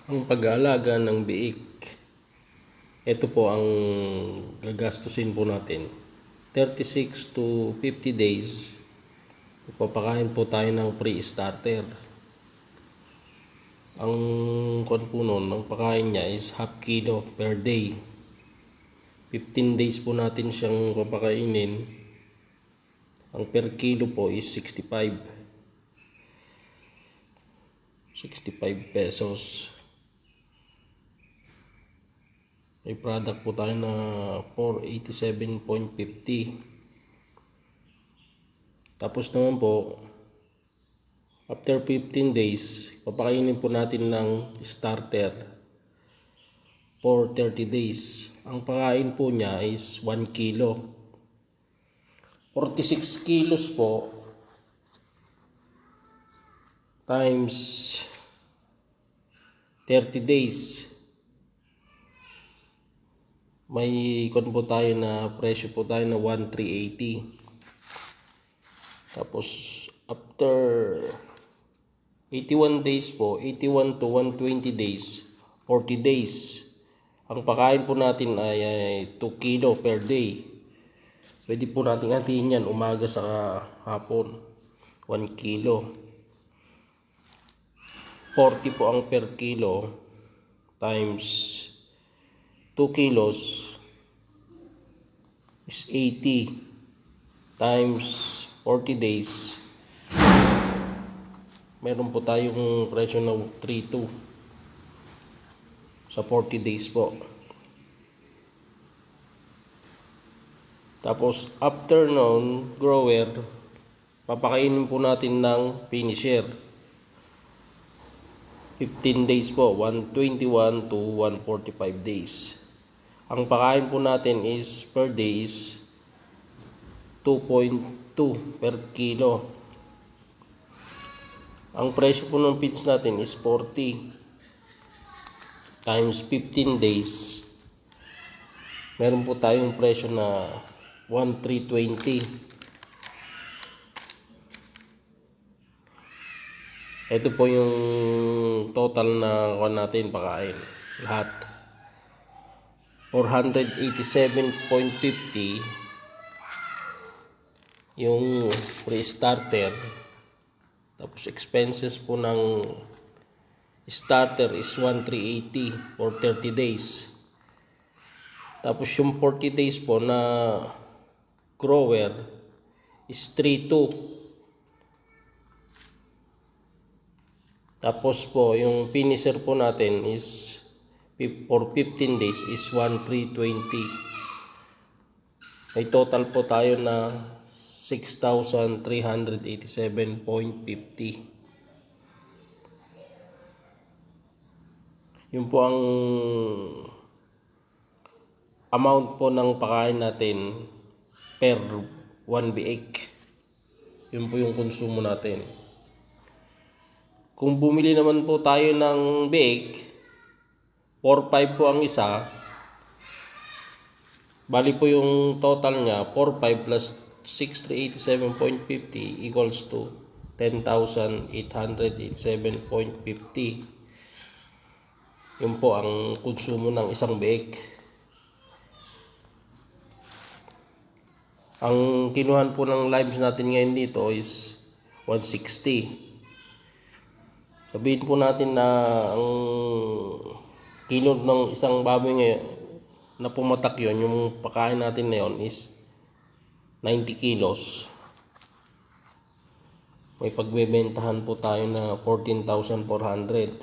Ang pag-aalaga ng biik, ito po ang gagastusin po natin. 36 to 50 days, ipapakain po tayo ng pre-starter. Ang kwan po nun, ang pakain niya is half kilo per day. 15 days po natin siyang papakainin. Ang per kilo po is 65 pesos. May product po tayo na 487.50. Tapos naman po, after 15 days, papakainin po natin ng starter for 30 days. Ang pakain po niya is 1 kilo. 46 kilos po times 30 days. May kon po tayo na presyo po tayo na 1,380. Tapos after 81 days po, 81 to 120 days, 40 days. Ang pakain po natin ay 2 kilo per day. Pwede po natin hatiin yan umaga sa hapon. 1 kilo. 40 po ang per kilo times 2 kilos is 80 times 40 days. Meron po tayong presyo na 3,200 sa 40 days po. Tapos after noon, grower, papakainin po natin ng finisher. 15 days po, 121 to 145 days. Ang pakain po natin is per day is 2.2 per kilo. Ang presyo po ng feeds natin is 40 times 15 days. Meron po tayong presyo na 1,320. Ito po yung total na natin pakain. Lahat. 487.50 yung pre-starter. Tapos expenses po ng starter is 1,380 for 30 days. Tapos yung 40 days po na grower is 3,200. Tapos po yung finisher po natin is for 15 days is 1,320. May total po tayo na 6,387.50. Yun po ang amount po ng pakain natin per 1 biik. Yun po yung konsumo natin. Kung bumili naman po tayo ng biik, 4,500 po ang isa. Bali po yung total niya, 4,500 plus 6,387.50 equals to 10,887.50. Yun po ang konsumo ng isang biik. Ang kinuhan po ng lives natin ngayon dito is 160. Sabihin po natin na ang kilo ng isang baboy ngayon na pumatak yun, yung pakain natin na yun is 90 kilos. May pagbebentahan po tayo na 14,400.